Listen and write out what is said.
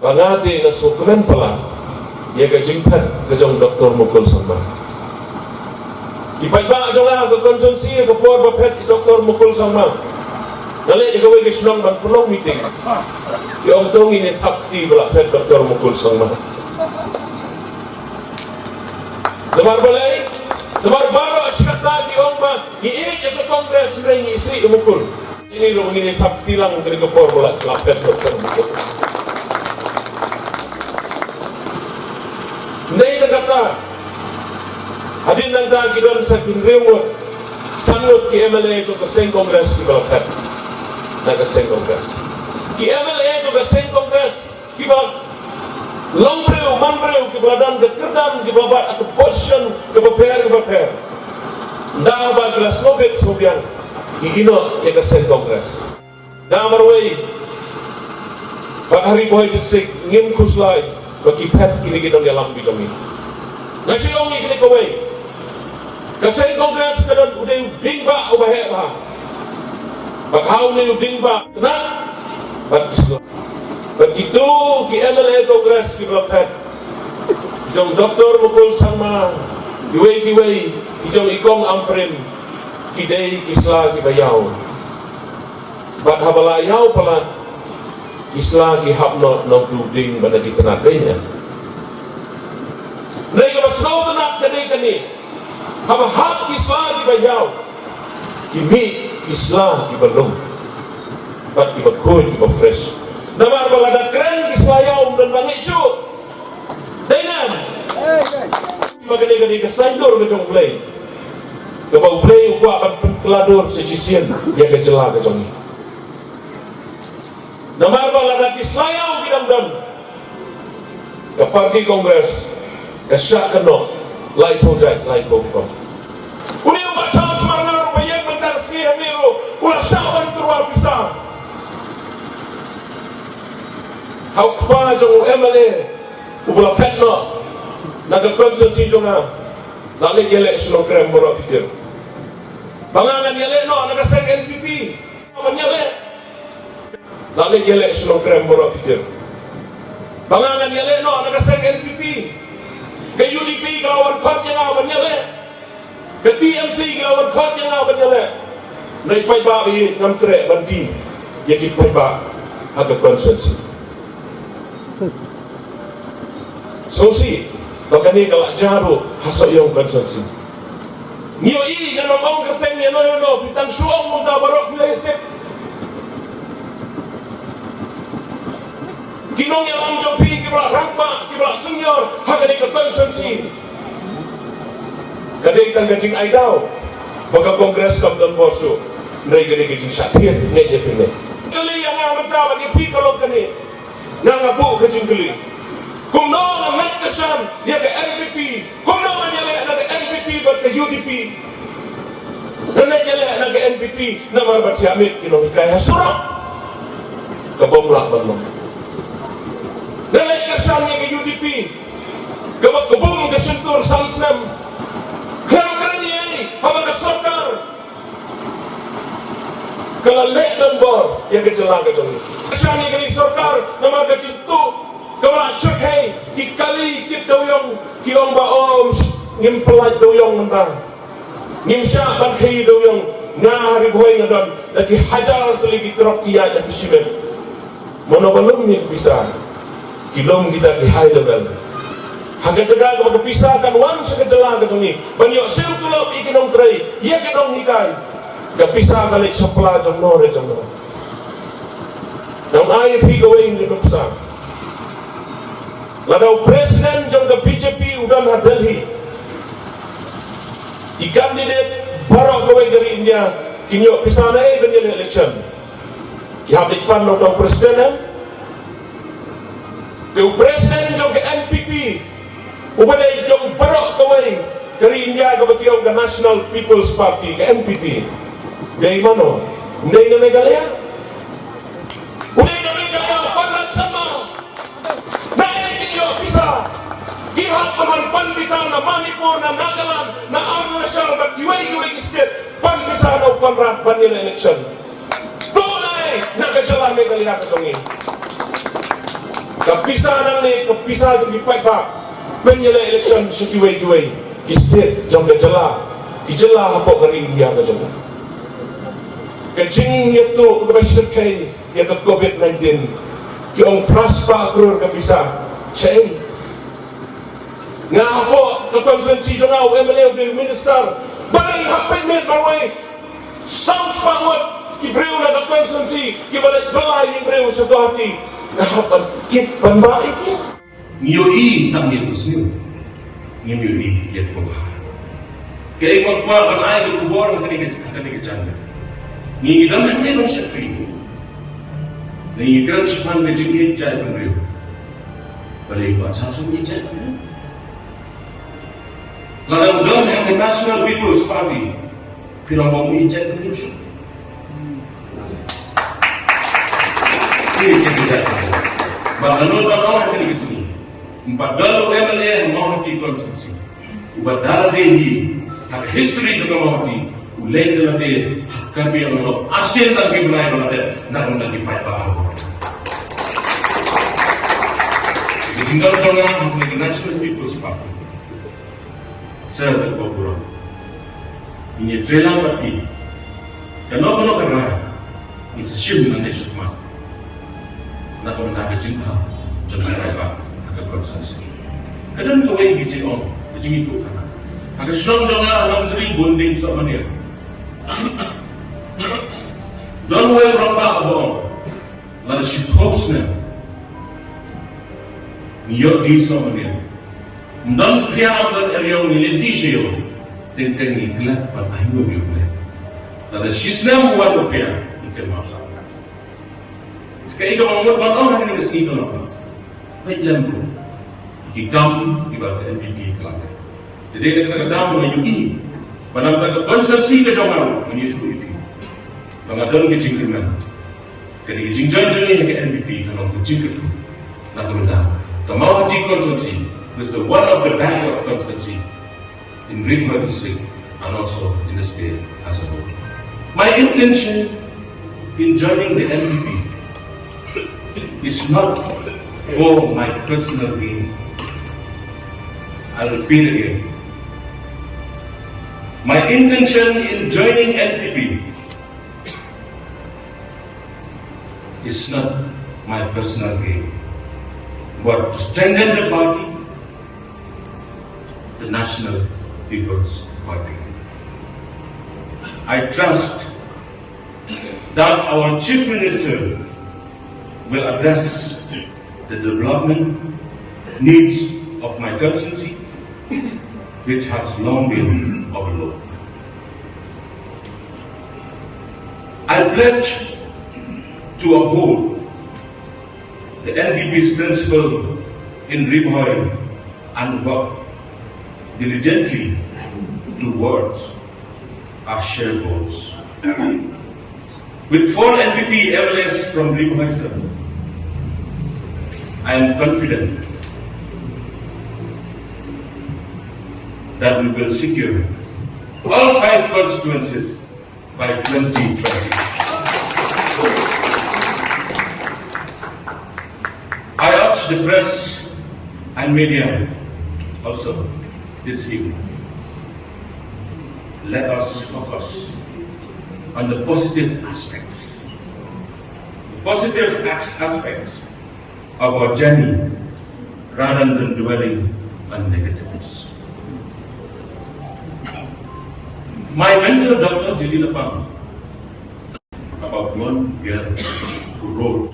Mawhati na sukumen pala, ia ke jingpat ke jong doktor mukul sama. Ipai ba jong lah ke konsumsi ke por bapet doktor mukul sama. Nalai jika wei kesenang ban penuh meeting. Ki om tong ini takti belak pet doktor mukul sama. Lemar balai, lemar baru asyikata ki om ba, ini je ke kongres ring isi mukul. Ini lo ini takti lang dari ke por belak pet doktor mukul. Nei kata hadin nang ta kidon sa kinrewo sangot ki MLA to kaseng kongres ki balkat na kaseng kongres ki MLA to kaseng kongres ki bal lombreu mambreu ki badan ke kerdan ki babat atau position ke baper da ba glas nobet sobian ki ino ke kaseng kongres da marwei hari boy disik ngim kuslai bagi pet kini kita dalam bidang ini. Nasi longi kini kawai. Kasih kongres kadang udah dingba ubahek lah. Baghau ni dingba, kenal? Begitu ki MLA kongres ki pet. Jom doktor mukul sama, kiwai, jom ikong amprim, kidai kisla ki bayau. Baghabala yau pala. Islah ki hapno nong duding pada di tengah daya. Mereka bersau tenang kani. Haba hap Islah ki bayau. Kimi Islah ki belum. Bat ki bakul ki fresh. Namar balada keren Islah yau dan bangik syuk. Dengan. Magani kesandur ke jong play. Kebau play ukwa ban keladur sesisian ya kecelah ke jong ni. Namar balada kisayau bidang ke parti kongres ke syak kena lai project lai program uni ubah Charles Marngar bayang bentar segi hamiru ulah syawan terwal pisah hau kepala jong MLA ubah petno naga konsensi jonga lalik yelek slogram borok pikir bangangan yelek no naga seng NPP menyelek lalik yelek slogram borok pikir bangangan yelek no nakaseng NPP ke UDP kawan kot yang awan yelek ke TMC kawan kot yang awan yelek naik pai ba bi ngam trek bandi ya ki pai ba ada konsensi sosi lokani kalau jaru hasok yang konsensi nio i kan ngomong keteng ya no pitang suong mung ta barok bilai Kinong yang angjopi kibla rampa kibla senior hakani ke konsensi kadai kan gajing aidau baka kongres kam don bosu ndai gade gajing satien ngeje pine kali yang amata bagi pi kalau kani nangabu gajing kali kumno na mekkesan ya ke NPP kumno na yale na ke NPP ber ke UDP na yale na ke NPP na marbat si amit kinong kaya surah kabomlak banmong Nalai kesannya ke UDP Kebab kebung ke sentur Sngap Kerang keranya ini Haba ke sokar Kalau lek dan bor Yang kejelang ke jomni Kesannya ke sokar Nama ke cintu Kebala syukhai Ki kali kip doyong Ki ong ba om Ngim pelaj doyong mentang Ngim syak ban kei doyong Ngari buhay ngadon Dan ki hajar teligi kerok kia yang kisimen Monobalum ni bisa Kilom kita di high level. Hangga jaga kepada pisahkan wan sekejelah ke sini. Banyak sil tulop ikinong tray. Ia kinong hikai. Kepisah kali sepela jomno re jomno. Nang ayat higawin di nuksa. Ladau presiden jom ke BJP udan Delhi. Di kandidat barok kawai dari India. Kinyok pisah naik dengan election. Kihabik pan ladau presiden. Ke presiden jom ke NPP ubadai jom barok kawai dari India ke bagian ke National People's Party ke NPP dari mana? Dari Meghalaya udah dari Meghalaya parat sama naik ini bisa gihak pemanpan bisa na Manipur na Nagaland na Arunachal bat giwai state pan bisa na panrat banil election tunai na kajalan Meghalaya katong ini Kapisa nang ni, kapisa sa gipai pa. Penyela election sa kiway-kiway. Kistit, jong kajala. Kijala hapo kari India ka jong. Kajing yato, kapasya kay, yato COVID-19. Kiong praspa akrur kapisa. Chay. Nga hapo, kakonsensi jong ako, MLA, Minister. Balay hapin min, marway. Saus pangot, kibriw na kakonsensi, kibalit balay yung briw sa Mawhati. Nga hapan, kit panbait niya. Ngiyoi ang ngiyusniyo. Ngiyoi yat ko ba. Kaya magpa panay ko kubor hakani kajanda. Ngidam hande bang siya kriyo. Ngidam siya pang ngijingit jay pang riyo. Balay ko at sasong ngijay pang riyo. Ladang dam hande National People's Party. Pinamang ngijay pang riyo siya. Ngijay pang riyo. Makanun pa naman hakani kisni. Empat MLA ang Mawhati constituency. Ubadala dehi hak history juga Mawhati. Ulay dala de kami ang mga asin ang gimnay mga de nakong nagipay pa. Tinggal jonga ang National People's Party. Sir, nagpapuro. Ini trelang pati. Kano karaya. It's a shim na nation man. Nakong nagajingha. Jonga pa. Konsensi. Kadang kawai gijing on, gijing itu kan. Agak senang jangan alam jeri bonding sama dia. Don't wear rompa abang. Lalu si postnya, niat di sama dia. Dan pria dan area ini di sini, tentang iklan pada hidup dia. Lalu si senang buat pria itu masalah. Kayak kalau orang orang ini kesini tu apa? Macam tu. Hikam ibarat NPP kelana. Jadi kita katakan menyuki. Panamkan konsensi kejongan menyuki itu. Pengadaan kejingkiran. Kali kejingjan jenis ke NPP kalau kejingkir. Nak benda. Mawhati konsensi was the one of the backup konsensi in River District and also in the state as a whole. My intention in joining the NPP is not for my personal gain. I'll repeat again. My intention in joining NPP is not my personal gain, but to strengthen the party, the National People's Party. I trust that our Chief Minister will address the development needs of my constituency, which has long been overlooked. I pledge to uphold the NPP's principle in Riboy and work diligently towards our shared goals. With 4 NPP MLAs from Riboy, I am confident that we will secure all 5 constituencies by 2020. I urge the press and media also this evening. Let us focus on the positive aspects. Positive aspects of our journey rather than dwelling on negatives. My mentor, Dr. Jilina Pam, about 1 year, who wrote